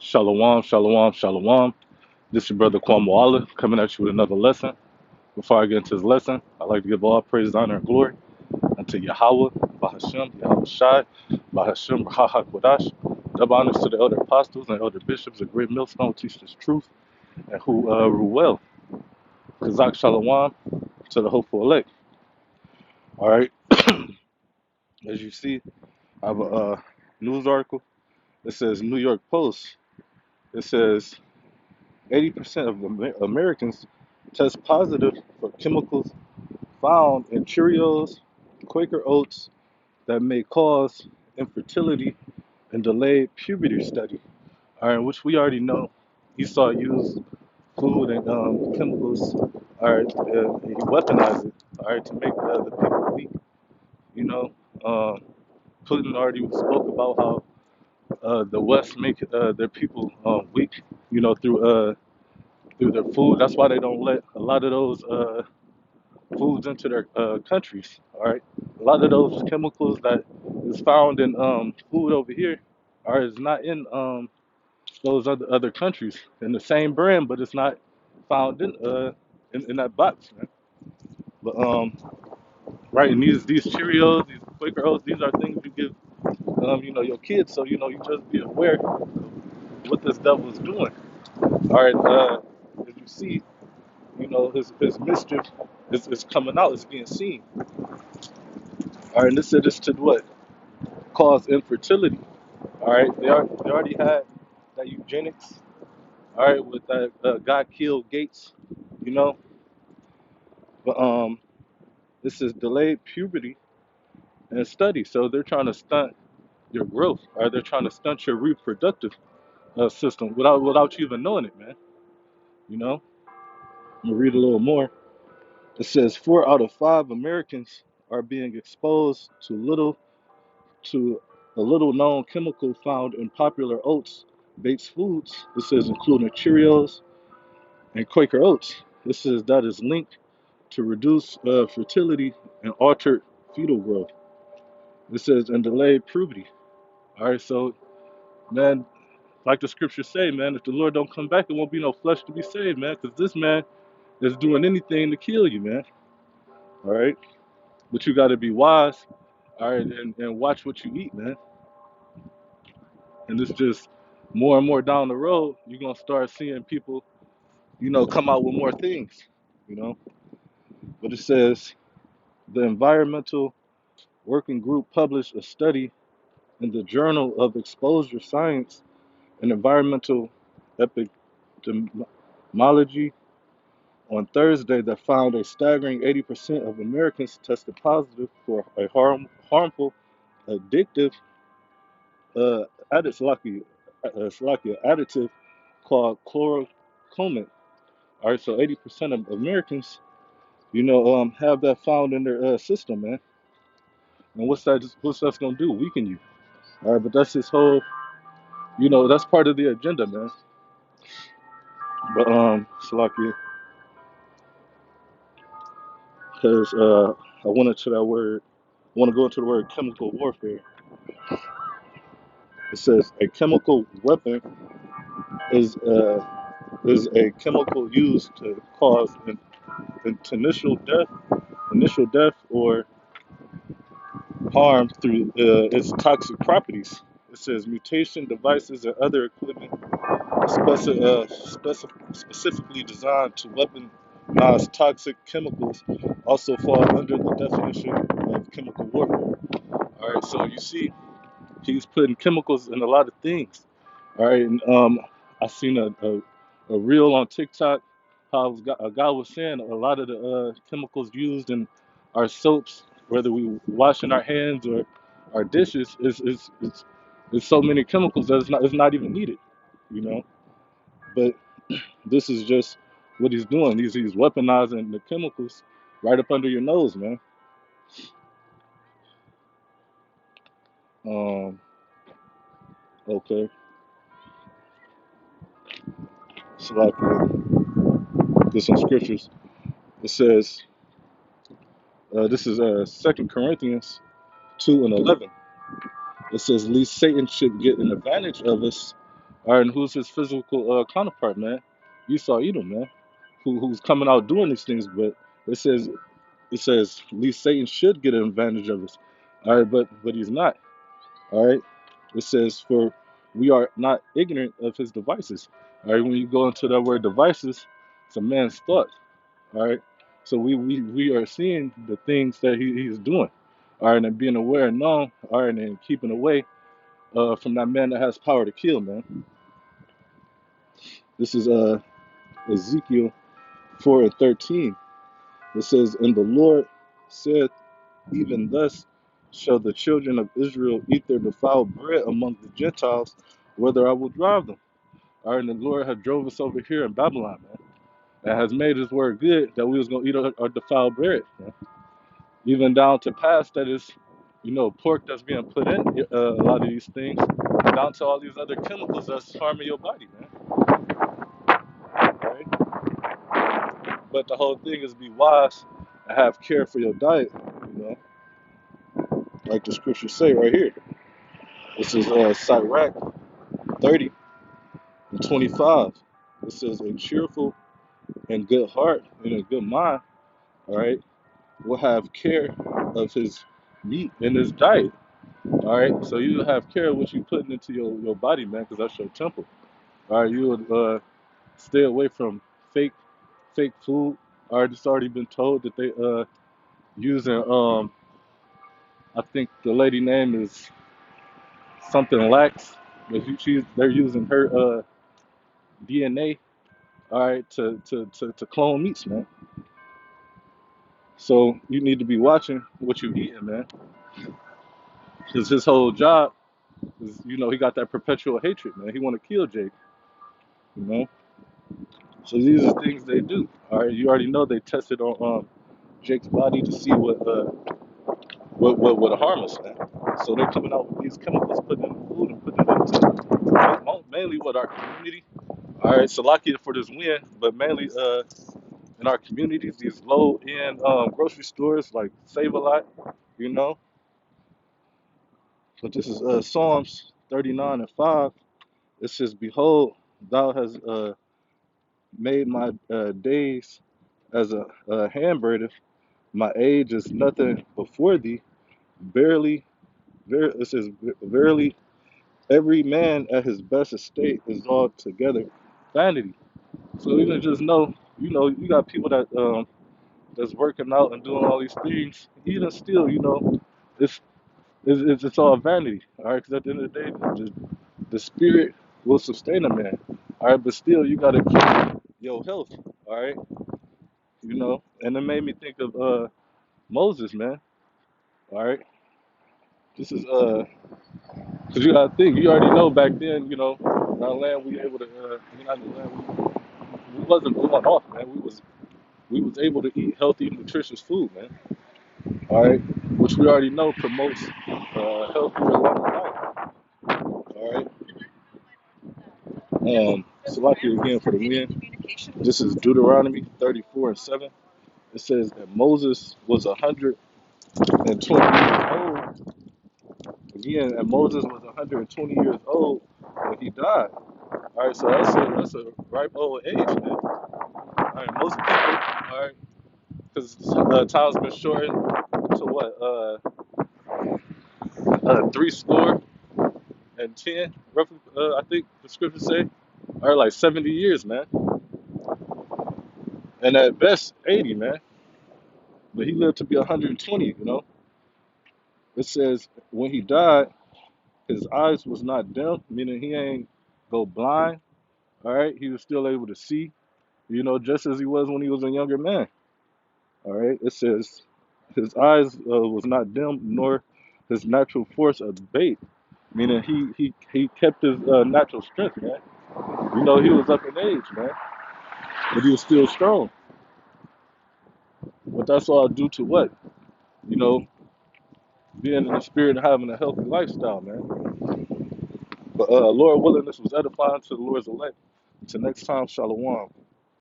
Shalom, shalom, shalom. This is your brother Kwame Allah coming at you with another lesson. Before I get into this lesson, I'd like to give all praise, honor, and glory unto Yahweh, Bahashem, Yahweh Shai, Bahashem, Baha Kodash. Double honors to the elder apostles and elder bishops, a great millstone who teach this truth and who rule well. Kazak shalom to the hopeful elect. All right, as you see, I have a news article. It says New York Post. It says 80% of Americans test positive for chemicals found in Cheerios, Quaker Oats that may cause infertility and delayed puberty study. All right, which we already know. Esau used food and chemicals. All right, he weaponized it. All right, to make the people weak. You know, Putin already spoke about how the West make their people weak. You know, through their food. That's why they don't let a lot of those foods into their countries. All right, a lot of those chemicals that is found in food over here are is not in those other countries in the same brand, but it's not found in that box, man. But right, and these Cheerios, these Quaker Oats, these are things you give your kids, so you just be aware of what this devil is doing. All right, as you see, his mischief is coming out, it's being seen. All right, and this is to what? Cause infertility. All right, they already had that eugenics. All right, with that God killed Gates, you know. But this is delayed puberty and study. So they're trying to stunt your growth, or they're trying to stunt your reproductive system without you even knowing it, man. You know. I'm gonna read a little more. It says 4 out of 5 Americans are being exposed to a little known chemical found in popular oats based foods. It says including Cheerios and Quaker Oats. This says that is linked to reduce fertility and altered fetal growth. It says and delayed puberty. All right, so man, like the scriptures say, man, if the Lord don't come back, there won't be no flesh to be saved, man, because this man is doing anything to kill you, man. All right, but you got to be wise, all right, and watch what you eat, man. And it's just more and more down the road, you're gonna start seeing people, come out with more things, you know. But it says the Environmental Working Group published a study in the Journal of Exposure Science and Environmental Epidemiology on Thursday that found a staggering 80% of Americans tested positive for a harmful, addictive uh, additive called chloroquine. All right, so 80% of Americans, have that found in their system, man. And what's that's gonna do? Weaken you. All right, but that's his whole, that's part of the agenda, man. But Salakia, because I went into that word. I want to go into the word chemical warfare. It says a chemical weapon is uh, is a chemical used to cause an initial death or harm through its toxic properties. It says mutation devices and other equipment specifically designed to weaponize toxic chemicals also fall under the definition of chemical warfare. All right, so you see, he's putting chemicals in a lot of things. All right, and I seen a reel on TikTok how a guy was saying a lot of the chemicals used in our soaps, whether we washing our hands or our dishes, is so many chemicals that it's not even needed, you know. But this is just what he's doing. He's weaponizing the chemicals right up under your nose, man. Um, okay, so like there's some scriptures. It says this is 2 Corinthians 2:11. It says, "Least Satan should get an advantage of us, All right, and who's his physical counterpart, man? Esau Edom, man, who's coming out doing these things, but it says it says at least Satan should get an advantage of us. All right, but he's not. All right. It says for we are not ignorant of his devices. All right, when you go into that word devices, it's a man's thought. All right. So we are seeing the things that he's doing. All right, and being aware and known, all right, and keeping away from that man that has power to kill, man. This is Ezekiel 4:13. It says, and the Lord said, even thus shall the children of Israel eat their defiled bread among the Gentiles, whether I will drive them. All right, and the Lord had drove us over here in Babylon, man, and has made his word good that we was gonna eat our defiled bread, man. Even down to past that is, pork that's being put in a lot of these things, down to all these other chemicals that's harming your body, man. Right? But the whole thing is be wise and have care for your diet, you know, like the scriptures say right here. This is Sirach 30:25. It says, a cheerful and good heart and a good mind, all right, will have care of his meat and his diet. All right, so you have care of what you putting into your body, man, because that's your temple. All right, you would stay away from fake food. All right, it's already been told that they using I think the lady name is something lax, but they're using her DNA, all right, to clone meats, man. So you need to be watching what you eating, man, because his whole job is, he got that perpetual hatred, man. He want to kill Jake, you know. So these are things they do. All right, you already know they tested on Jake's body to see what would harm us, man. So they're coming out with these chemicals, putting in the food and putting it into mainly what our community. All right, so lucky for this win, but mainly in our communities, these low end grocery stores like Save a Lot, you know. But this is Psalms 39:5. It says, behold, thou hast made my days as a handbraideth. My age is nothing before thee. Verily, it says, verily, every man at his best estate is altogether vanity. So even just know, you got people that that's working out and doing all these things. Even still, it's it's all vanity. All right, because at the end of the day, the spirit will sustain a man. All right, but still, you gotta keep your health. All right, and it made me think of Moses, man. All right, this is because you gotta think. You already know back then, our land we able to, not the land we wasn't going off, man. We was able to eat healthy, nutritious food, man. All right, which we already know promotes healthier, longer life. All right, Salaki again for the win. This is Deuteronomy 34:7. It says that Moses was 120 years old. Again, and Moses was 120 years old when he died. All right, so that's a ripe old age, man. All right, most people, all right, because time's been shortened to what, three score and 10, roughly. I think the scriptures say, all right, like 70 years, man, and at best 80, man. But he lived to be 120. It says when he died, his eyes was not dim, meaning he ain't go blind. All right, he was still able to see, just as he was when he was a younger man. All right, it says his eyes was not dim, nor his natural force abate, meaning he kept his natural strength, man. He was up in age, man, but he was still strong. But that's all due to what? You know, being in the spirit and having a healthy lifestyle, man. But Lord willing, this was edifying to the Lord's elect. Until next time, Shalom.